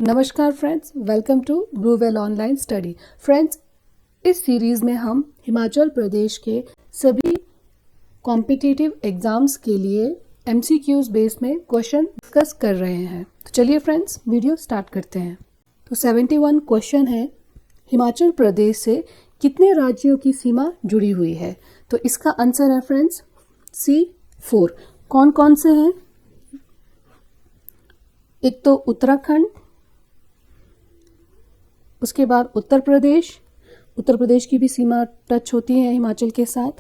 नमस्कार friends, welcome to Bluewell online study. Friends, इस series में हम हिमाचल प्रदेश के सभी कॉम्पिटिटिव एग्ज़ाम्स के लिए MCQs बेस में क्वेश्चन डिस्कस कर रहे हैं। तो चलिए फ्रेंड्स, वीडियो स्टार्ट करते हैं। तो 71 क्वेश्चन है, हिमाचल प्रदेश से कितने राज्यों की सीमा जुड़ी हुई है? तो इसका आंसर है फ्रेंड्स C4। कौन कौन से हैं? एक तो उत्तराखंड, उसके बाद उत्तर प्रदेश की भी सीमा टच होती है हिमाचल के साथ,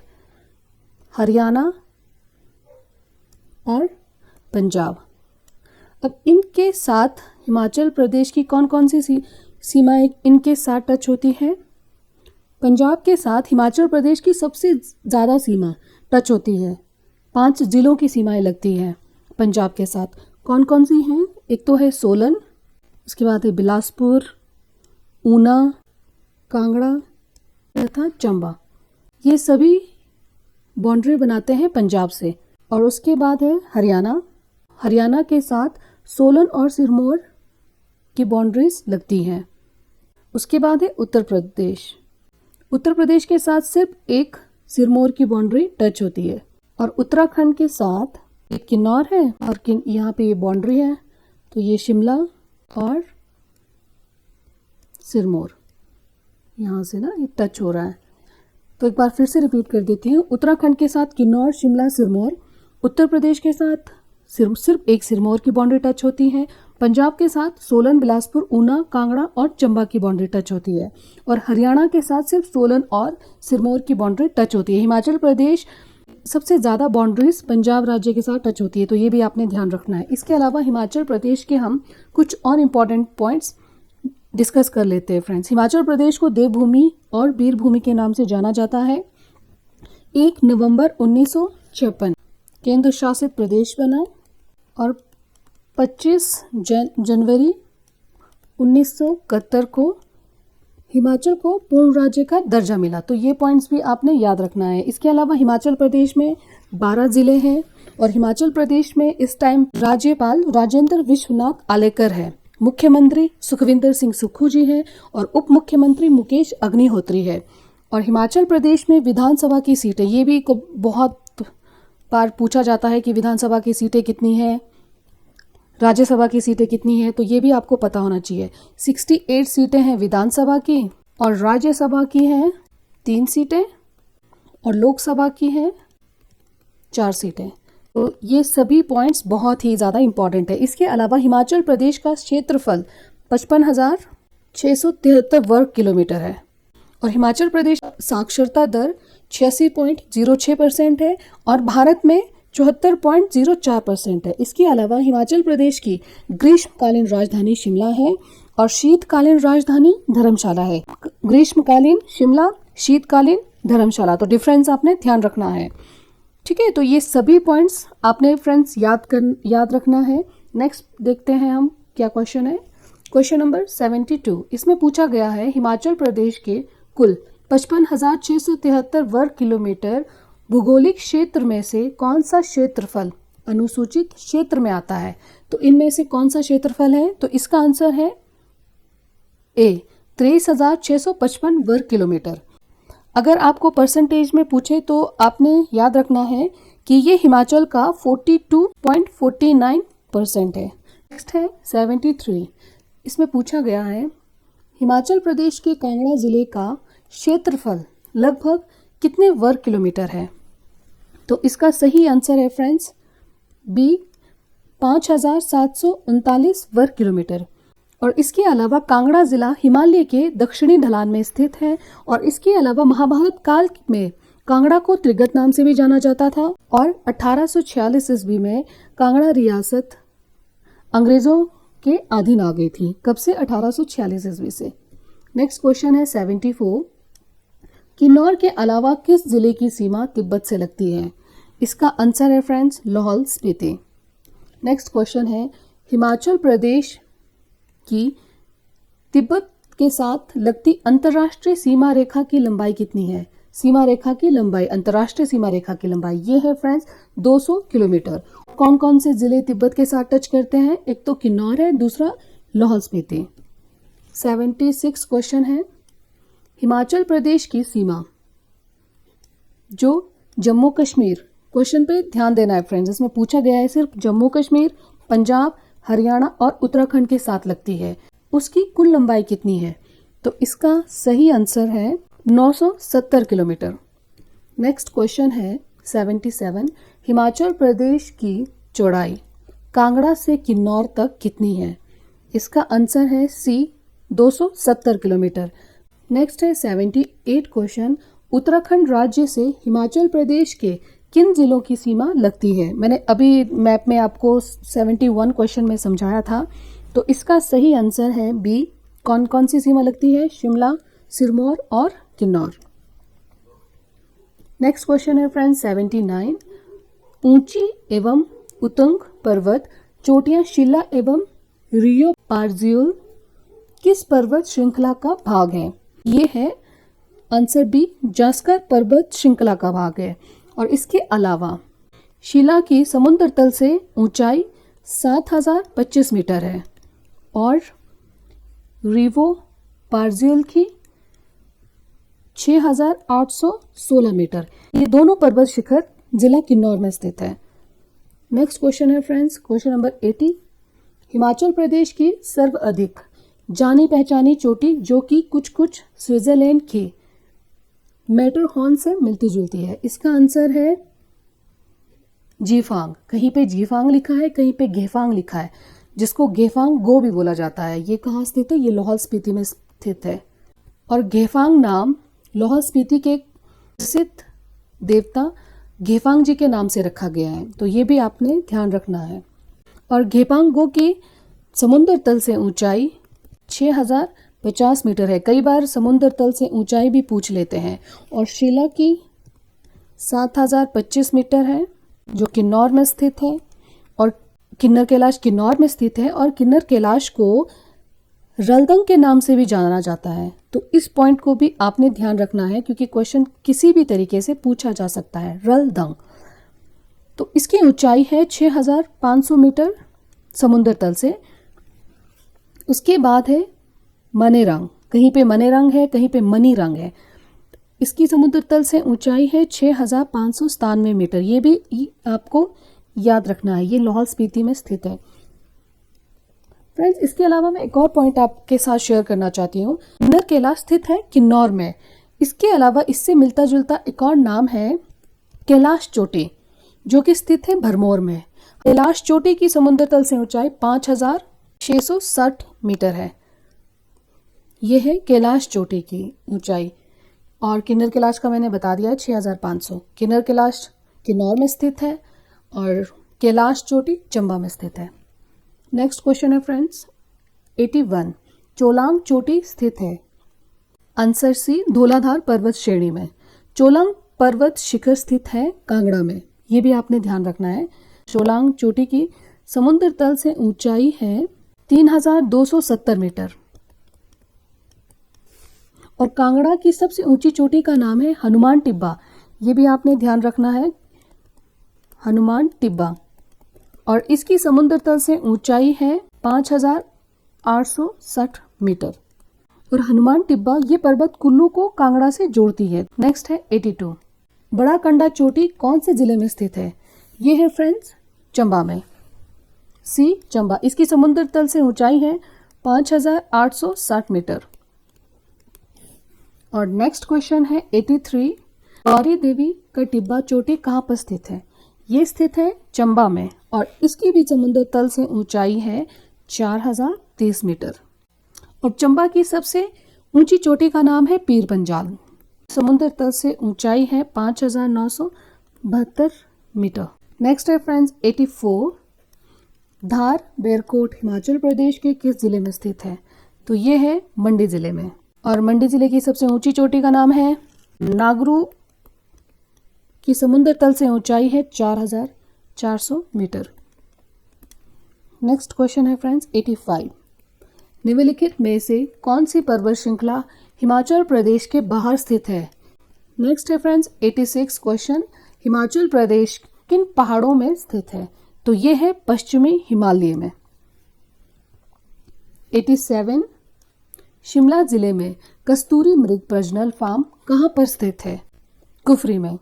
हरियाणा और पंजाब। अब इनके साथ हिमाचल प्रदेश की कौन कौन सी सीमाएं इनके साथ टच होती हैं? पंजाब के साथ हिमाचल प्रदेश की सबसे ज़्यादा सीमा टच होती है। 5 जिलों की सीमाएं लगती हैं पंजाब के साथ। कौन कौन सी हैं? एक तो है सोलन, उसके बाद है बिलासपुर, ऊना, कांगड़ा तथा चंबा। ये सभी बाउंड्री बनाते हैं पंजाब से। और उसके बाद है हरियाणा के साथ सोलन और सिरमौर की बाउंड्रीज लगती हैं। उसके बाद है उत्तर प्रदेश के साथ सिर्फ एक सिरमौर की बाउंड्री टच होती है। और उत्तराखंड के साथ एक किन्नौर है और यहाँ पे ये बाउंड्री है, तो ये शिमला और सिरमौर यहाँ से ना ये टच हो रहा है। तो एक बार फिर से रिपीट कर देती हूँ। उत्तराखंड के साथ किन्नौर, शिमला, सिरमौर। उत्तर प्रदेश के साथ सिर्फ एक सिरमौर की बाउंड्री टच होती है। पंजाब के साथ सोलन, बिलासपुर, ऊना, कांगड़ा और चंबा की बाउंड्री टच होती है। और हरियाणा के साथ सिर्फ सोलन और सिरमौर की बाउंड्री टच होती है। हिमाचल प्रदेश सबसे ज़्यादा बाउंड्रीज पंजाब राज्य के साथ टच होती है, तो ये भी आपने ध्यान रखना है। इसके अलावा हिमाचल प्रदेश के हम कुछ और इम्पॉर्टेंट पॉइंट्स डिस्कस कर लेते हैं फ्रेंड्स। हिमाचल प्रदेश को देवभूमि और वीरभूमि के नाम से जाना जाता है। 1 नवंबर 1956 केंद्र शासित प्रदेश बना और 25 जनवरी 1971 को हिमाचल को पूर्ण राज्य का दर्जा मिला। तो ये पॉइंट्स भी आपने याद रखना है। इसके अलावा हिमाचल प्रदेश में 12 जिले हैं और हिमाचल प्रदेश में इस टाइम राज्यपाल राजेंद्र विश्वनाथ आलेकर है। मुख्यमंत्री सुखविंदर सिंह सुक्खू जी हैं और उप मुख्यमंत्री मुकेश अग्निहोत्री है। और हिमाचल प्रदेश में विधानसभा की सीटें, ये भी बहुत बार पूछा जाता है कि विधानसभा की सीटें कितनी हैं, राज्यसभा की सीटें कितनी हैं, तो ये भी आपको पता होना चाहिए। 68 सीटें हैं विधानसभा की और राज्यसभा की हैं 3 सीटें और लोकसभा की हैं 4 सीटें। तो ये सभी पॉइंट्स बहुत ही ज़्यादा इम्पॉर्टेंट है। इसके अलावा हिमाचल प्रदेश का क्षेत्रफल 55,673 वर्ग किलोमीटर है और हिमाचल प्रदेश साक्षरता दर 86.06% है और भारत में 74.04% है। इसके अलावा हिमाचल प्रदेश की ग्रीष्मकालीन राजधानी शिमला है और शीतकालीन राजधानी धर्मशाला है। ग्रीष्मकालीन शिमला, शीतकालीन धर्मशाला, तो डिफरेंस आपने ध्यान रखना है। ठीक है, तो ये सभी पॉइंट्स आपने फ्रेंड्स याद रखना है। नेक्स्ट देखते हैं हम क्या क्वेश्चन है। क्वेश्चन नंबर 72, इसमें पूछा गया है हिमाचल प्रदेश के कुल 55,673 वर्ग किलोमीटर भौगोलिक क्षेत्र में से कौन सा क्षेत्रफल अनुसूचित क्षेत्र में आता है? तो इनमें से कौन सा क्षेत्रफल है? तो इसका आंसर है A, 23,655 वर्ग किलोमीटर। अगर आपको परसेंटेज में पूछे तो आपने याद रखना है कि ये हिमाचल का 42.49% है। नेक्स्ट है 73, इसमें पूछा गया है हिमाचल प्रदेश के कांगड़ा जिले का क्षेत्रफल लगभग कितने वर्ग किलोमीटर है? तो इसका सही आंसर है फ्रेंड्स B, 5,739 वर्ग किलोमीटर। और इसके अलावा कांगड़ा जिला हिमालय के दक्षिणी ढलान में स्थित है और इसके अलावा महाभारत काल में कांगड़ा को त्रिगत नाम से भी जाना जाता था और 1846 ईस्वी में कांगड़ा रियासत अंग्रेजों के अधीन आ गई थी। कब से? 1846 ईस्वी से। नेक्स्ट क्वेश्चन है 74, किन्नौर के अलावा किस जिले की सीमा तिब्बत से लगती है? इसका आंसर है friends Lahaul Spiti. Next question है हिमाचल प्रदेश की तिब्बत के साथ लगती अंतर्राष्ट्रीय सीमा रेखा की लंबाई कितनी है? सीमा रेखा की लंबाई, अंतर्राष्ट्रीय सीमा रेखा की लंबाई ये है फ्रेंड्स 200 किलोमीटर। कौन कौन से जिले तिब्बत के साथ टच करते हैं? एक तो किन्नौर है, दूसरा लाहौल स्पीति। 76 क्वेश्चन है, हिमाचल प्रदेश की सीमा जो जम्मू कश्मीर, क्वेश्चन पे ध्यान देना है फ्रेंड्स, इसमें पूछा गया है सिर्फ जम्मू कश्मीर, पंजाब, हरियाणा और उत्तराखंड के साथ लगती है, उसकी कुल लंबाई कितनी है? तो इसका सही आंसर है 970 किलोमीटर। नेक्स्ट क्वेश्चन है 77, हिमाचल प्रदेश की चौड़ाई कांगड़ा से किन्नौर तक कितनी है? इसका आंसर है सी 270 किलोमीटर। नेक्स्ट है 78 क्वेश्चन, उत्तराखंड राज्य से हिमाचल प्रदेश के किन जिलों की सीमा लगती है? मैंने अभी मैप में आपको 71 क्वेश्चन में समझाया था, तो इसका सही आंसर है बी, कौन कौन सी सीमा लगती है? शिमला, सिरमौर और किन्नौर। नेक्स्ट क्वेश्चन है फ्रेंड्स 79, ऊंची एवं उतुंग पर्वत चोटियां शिला एवं रियो पार्जियोल किस पर्वत श्रृंखला का भाग है? ये है आंसर बी, जास्कर पर्वत श्रृंखला का भाग है। और इसके अलावा शिला की समुद्र तल से ऊंचाई 7025 मीटर है और रिवो पार्जियोल की 6816 मीटर। ये दोनों पर्वत शिखर जिला किन्नौर में स्थित है। नेक्स्ट क्वेश्चन है friends, question number 80, Himachal Pradesh की सर्वाधिक जानी पहचानी चोटी जो कि कुछ स्विट्जरलैंड की मैटरहॉर्न से मिलती जुलती है, इसका आंसर है जीफांग। कहीं पे जीफांग लिखा है, कहीं पे गेफांग लिखा है, जिसको गेफांग गो भी बोला जाता है। ये कहाँ स्थित है? ये लाहौल स्पीति में स्थित है। और गेफांग नाम लाहौल स्पीति के प्रसिद्ध देवता गेफांग जी के नाम से रखा गया है, तो ये भी आपने ध्यान रखना है। और गेफांग गो की समुद्र तल से ऊंचाई 6050 मीटर है। कई बार समुद्र तल से ऊंचाई भी पूछ लेते हैं। और शिला की 7025 मीटर है जो किन्नौर में स्थित है, और किन्नर कैलाश किन्नौर में स्थित है। और किन्नर कैलाश को रलदंग के नाम से भी जाना जाता है, तो इस पॉइंट को भी आपने ध्यान रखना है क्योंकि क्वेश्चन किसी भी तरीके से पूछा जा सकता है। रलदंग, तो इसकी ऊंचाई है 6500 मीटर समुद्र तल से। उसके बाद है मनेरंग, कहीं पे मनेरंग है, कहीं पे मनीरंग है। इसकी समुद्र तल से ऊंचाई है 6597 मीटर। ये भी आपको याद रखना है, ये लाहौल स्पीति में स्थित है। फ्रेंड्स, इसके अलावा मैं एक और पॉइंट आपके साथ शेयर करना चाहती हूँ। किन्नर कैलाश स्थित है किन्नौर में। इसके अलावा इससे मिलता जुलता एक और नाम है कैलाश चोटी, जो कि स्थित है भरमौर में। कैलाश चोटी की समुद्र तल से ऊंचाई 5660 मीटर है। यह है कैलाश चोटी की ऊंचाई। और किन्नर कैलाश का मैंने बता दिया है 6500। किन्नर कैलाश किन्नौर में स्थित है और कैलाश चोटी चंबा में स्थित है। नेक्स्ट क्वेश्चन है फ्रेंड्स 81, चोलांग चोटी स्थित है? आंसर सी, धौलाधार पर्वत श्रेणी में। चोलांग पर्वत शिखर स्थित है कांगड़ा में, ये भी आपने ध्यान रखना है। चोलांग चोटी की समुद्र तल से ऊंचाई है 3270 मीटर। और कांगड़ा की सबसे ऊंची चोटी का नाम है हनुमान टिब्बा, ये भी आपने ध्यान रखना है, हनुमान टिब्बा। और इसकी समुद्र तल से ऊंचाई है 5860 मीटर। और हनुमान टिब्बा ये पर्वत कुल्लू को कांगड़ा से जोड़ती है। नेक्स्ट है 82, बड़ा कंडा चोटी कौन से जिले में स्थित है? ये है फ्रेंड्स चंबा में, सी चंबा। इसकी समुद्र तल से ऊंचाई है 5860 मीटर। और नेक्स्ट क्वेश्चन है 83, गौरी देवी का टिब्बा चोटी कहाँ पर स्थित है? ये स्थित है चंबा में और इसकी भी समुद्र तल से ऊंचाई है 4030 मीटर। और चंबा की सबसे ऊंची चोटी का नाम है पीर पंजाल, समुद्र तल से ऊंचाई है 5972 मीटर। नेक्स्ट है फ्रेंड्स 84, धार बेरकोट हिमाचल प्रदेश के किस जिले में स्थित है? तो ये है मंडी जिले में। और मंडी जिले की सबसे ऊंची चोटी का नाम है नागरू, की समुद्र तल से ऊंचाई है 4400 मीटर। नेक्स्ट क्वेश्चन है फ्रेंड्स 85, निम्नलिखित में से कौन सी पर्वत श्रृंखला हिमाचल प्रदेश के बाहर स्थित है? नेक्स्ट है फ्रेंड्स 86 क्वेश्चन, हिमाचल प्रदेश किन पहाड़ों में स्थित है? तो ये है पश्चिमी हिमालय में। 87 शिमला जिले में कस्तूरी मृग प्रजनन फार्म कहाँ पर स्थित है? कुफरी में।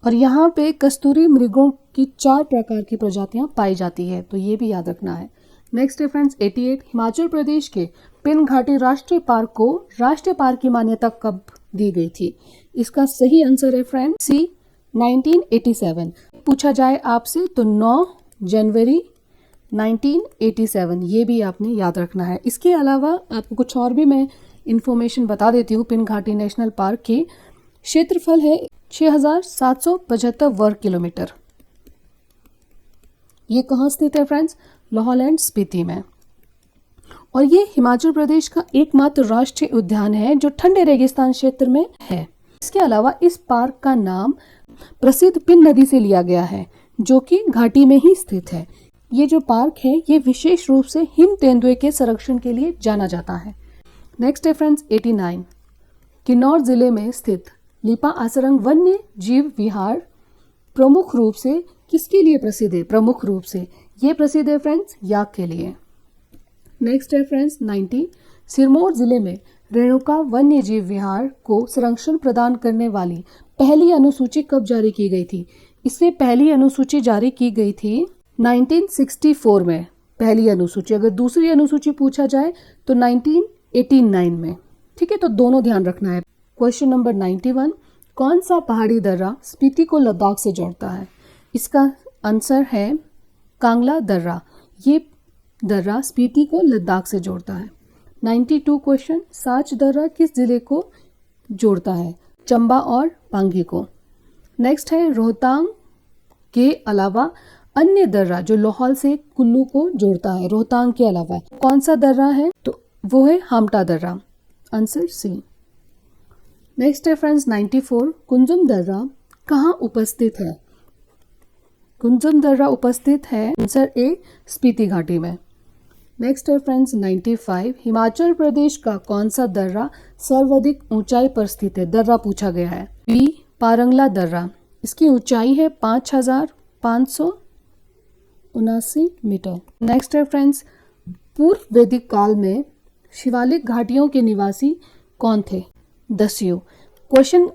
और यहाँ पे कस्तूरी मृगों की 4 प्रकार की प्रजातियाँ पाई जाती है, तो ये भी याद रखना है। नेक्स्ट है फ्रेंड्स 88 हिमाचल प्रदेश के पिन घाटी राष्ट्रीय पार्क को राष्ट्रीय पार्क की मान्यता कब दी गई थी? इसका सही आंसर है फ्रेंड सी 1987। पूछा जाए आपसे तो 9 जनवरी 1987, ये भी आपने याद रखना है। इसके अलावा आपको कुछ और भी मैं इंफॉर्मेशन बता देती हूँ। पिन घाटी नेशनल पार्क की क्षेत्रफल है 6775 वर्ग किलोमीटर। ये कहाँ स्थित है फ्रेंड्स? लाहौल एंड स्पीति में। और ये हिमाचल प्रदेश का एकमात्र राष्ट्रीय उद्यान है जो ठंडे रेगिस्तान क्षेत्र में है। इसके अलावा इस पार्क का नाम प्रसिद्ध पिन नदी से लिया गया है जो कि घाटी में ही स्थित है। ये जो पार्क है ये विशेष रूप से हिम तेंदुए के संरक्षण के लिए जाना जाता है। नेक्स्ट है फ्रेंड्स 89 किन्नौर जिले में स्थित लिपा आसरंग वन्य जीव विहार प्रमुख रूप से किसके लिए प्रसिद्ध है? प्रमुख रूप से ये प्रसिद्ध है फ्रेंड्स याक के लिए। नेक्स्ट है फ्रेंड्स 90 सिरमौर जिले में रेणुका वन्य जीव विहार को संरक्षण प्रदान करने वाली पहली अनुसूची कब जारी की गई थी? इससे पहली अनुसूची जारी की गई थी 1964 में पहली अनुसूची। अगर दूसरी अनुसूची पूछा जाए तो 1989 में। ठीक है, तो दोनों ध्यान रखना है। क्वेश्चन नंबर 91 कौन सा पहाड़ी दर्रा स्पीति को लद्दाख से जोड़ता है? इसका आंसर है कांगला दर्रा। ये दर्रा स्पीति को लद्दाख से जोड़ता है। 92 क्वेश्चन साच दर्रा किस जिले को जोड़ता है? चंबा और पांगी को। नेक्स्ट है रोहतांग के अलावा अन्य दर्रा जो लाहौल से कुल्लू को जोड़ता है। रोहतांग के अलावा कौन सा दर्रा है? तो वो है हामटा दर्रा। Answer C. नेक्स्ट है फ्रेंड्स 94 कुंजम दर्रा कहाँ उपस्थित है? कुंजम दर्रा उपस्थित है आंसर ए स्पीति घाटी में। नेक्स्ट है फ्रेंड्स 95 हिमाचल प्रदेश का कौन सा दर्रा सर्वाधिक ऊंचाई पर स्थित है? दर्रा पूछा गया है। बी पारंगला दर्रा। इसकी ऊंचाई है 5579 मीटर। नेक्स्ट है फ्रेंड्स पूर्व वैदिक काल में शिवालिक घाटियों के निवासी कौन थे? दस्यु। क्वेश्चन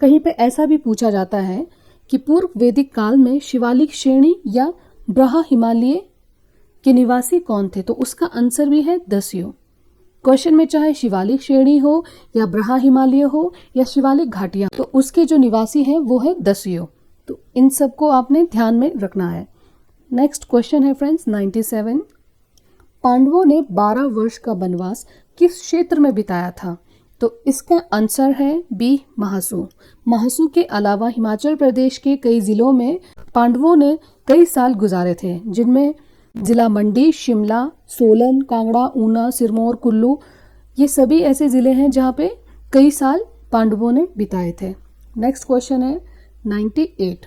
कहीं पे ऐसा भी पूछा जाता है कि पूर्व वैदिक काल में शिवालिक श्रेणी या ब्रहा हिमालय के निवासी कौन थे? तो उसका आंसर भी है दस्यु। क्वेश्चन में चाहे शिवालिक श्रेणी हो या ब्रहा हिमालय हो या शिवालिक घाटियां, तो उसके जो निवासी हैं वो है दस्यु। तो इन सबको आपने ध्यान में रखना है। नेक्स्ट क्वेश्चन है फ्रेंड्स 97 पांडवों ने 12 वर्ष का वनवास किस क्षेत्र में बिताया था? तो इसका आंसर है बी महासू। महासू के अलावा हिमाचल प्रदेश के कई जिलों में पांडवों ने कई साल गुजारे थे, जिनमें जिला मंडी, शिमला, सोलन, कांगड़ा, ऊना, सिरमौर, कुल्लू, ये सभी ऐसे ज़िले हैं जहाँ पे कई साल पांडवों ने बिताए थे। नेक्स्ट क्वेश्चन है 98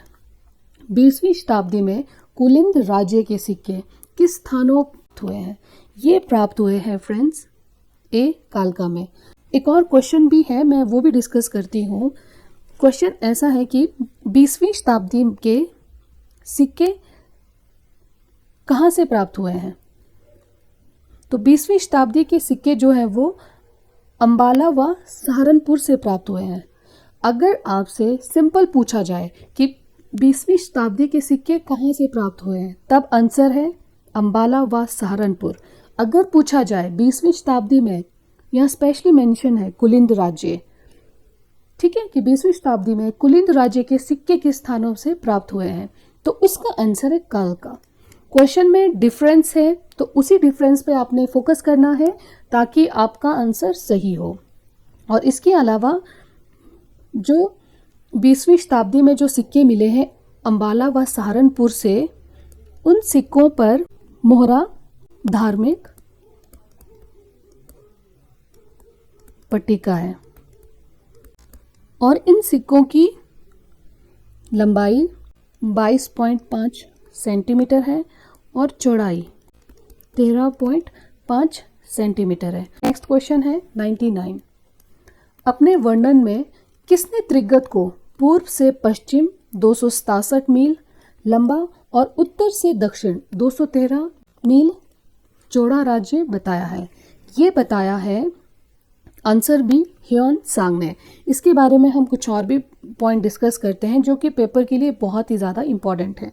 20वीं शताब्दी में कुलिंद राज्य के सिक्के किस स्थानों हुए हैं? ये प्राप्त हुए हैं फ्रेंड्स ए कालका में। एक और क्वेश्चन भी है, मैं वो भी डिस्कस करती हूँ। क्वेश्चन ऐसा है कि 20वीं शताब्दी के सिक्के कहाँ से प्राप्त हुए हैं? तो 20वीं शताब्दी के सिक्के जो हैं वो अंबाला व सहारनपुर से प्राप्त हुए हैं। अगर आपसे सिंपल पूछा जाए कि 20वीं शताब्दी के सिक्के कहाँ से प्राप्त हुए हैं, तब आंसर है अंबाला व सहारनपुर। अगर पूछा जाए 20वीं शताब्दी में, यहाँ स्पेशली मेंशन है कुलिंद राज्य, ठीक है, कि 20वीं शताब्दी में कुलिंद राज्य के सिक्के किस स्थानों से प्राप्त हुए हैं, तो उसका आंसर है कालका। क्वेश्चन में डिफरेंस है तो उसी डिफरेंस पे आपने फोकस करना है ताकि आपका आंसर सही हो। और इसके अलावा जो 20वीं शताब्दी में जो सिक्के मिले हैं अंबाला व सहारनपुर से, उन सिक्कों पर मोहरा धार्मिक पट्टिका है और इन सिक्कों की लंबाई 22.5 सेंटीमीटर है और चौड़ाई 13.5 सेंटीमीटर है। नेक्स्ट क्वेश्चन है 99 अपने वर्णन में किसने त्रिगत को पूर्व से पश्चिम 267 मील लंबा और उत्तर से दक्षिण 213 मील जोड़ा राज्य बताया है? ये बताया है आंसर बी ह्योन सांग ने। इसके बारे में हम कुछ और भी पॉइंट डिस्कस करते हैं जो कि पेपर के लिए बहुत ही ज़्यादा इम्पॉर्टेंट है।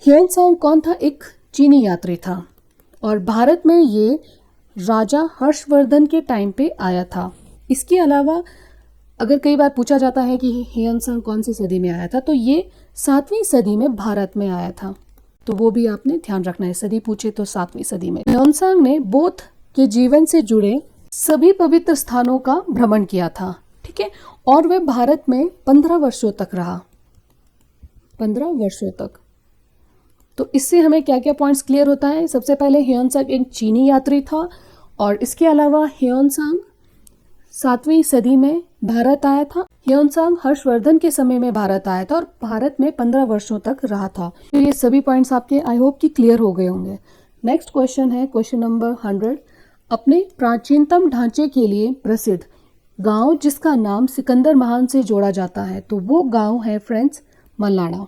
ह्योन सांग कौन था? एक चीनी यात्री था और भारत में ये राजा हर्षवर्धन के टाइम पे आया था। इसके अलावा अगर कई बार पूछा जाता है कि ह्योन सांग कौन सी सदी में आया था, तो ये 7वीं सदी में भारत में आया था। तो वो भी आपने ध्यान रखना है, सदी पूछे तो 7वीं सदी में। ह्योन सांग ने बौद्ध के जीवन से जुड़े सभी पवित्र स्थानों का भ्रमण किया था, ठीक है, और वह भारत में 15 वर्षों तक रहा, 15 वर्षों तक। तो इससे हमें क्या क्या पॉइंट्स क्लियर होता है? सबसे पहले ह्योन सांग एक चीनी यात्री था और इसके अलावा ह्योन सांग 7वीं सदी में भारत आया था। ह्योन सांग हर्षवर्धन के समय में भारत आया था और भारत में 15 वर्षों तक रहा था। तो ये सभी पॉइंट्स आपके आई होप कि क्लियर हो गए होंगे। नेक्स्ट क्वेश्चन है क्वेश्चन नंबर 100। अपने प्राचीनतम ढांचे के लिए प्रसिद्ध गांव जिसका नाम सिकंदर महान से जोड़ा जाता है, तो वो गांव है फ्रेंड्स मल्लाना।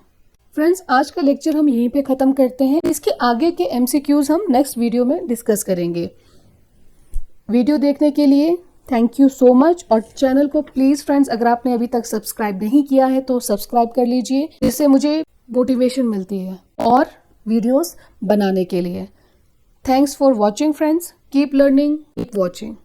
फ्रेंड्स, आज का लेक्चर हम यहीं पे ख़त्म करते हैं। इसके आगे के MCQs हम नेक्स्ट वीडियो में डिस्कस करेंगे। वीडियो देखने के लिए थैंक यू सो मच। और चैनल को प्लीज़ फ्रेंड्स, अगर आपने अभी तक सब्सक्राइब नहीं किया है तो सब्सक्राइब कर लीजिए, जिससे मुझे मोटिवेशन मिलती है और वीडियोस बनाने के लिए। Thanks for watching friends. Keep learning, keep watching.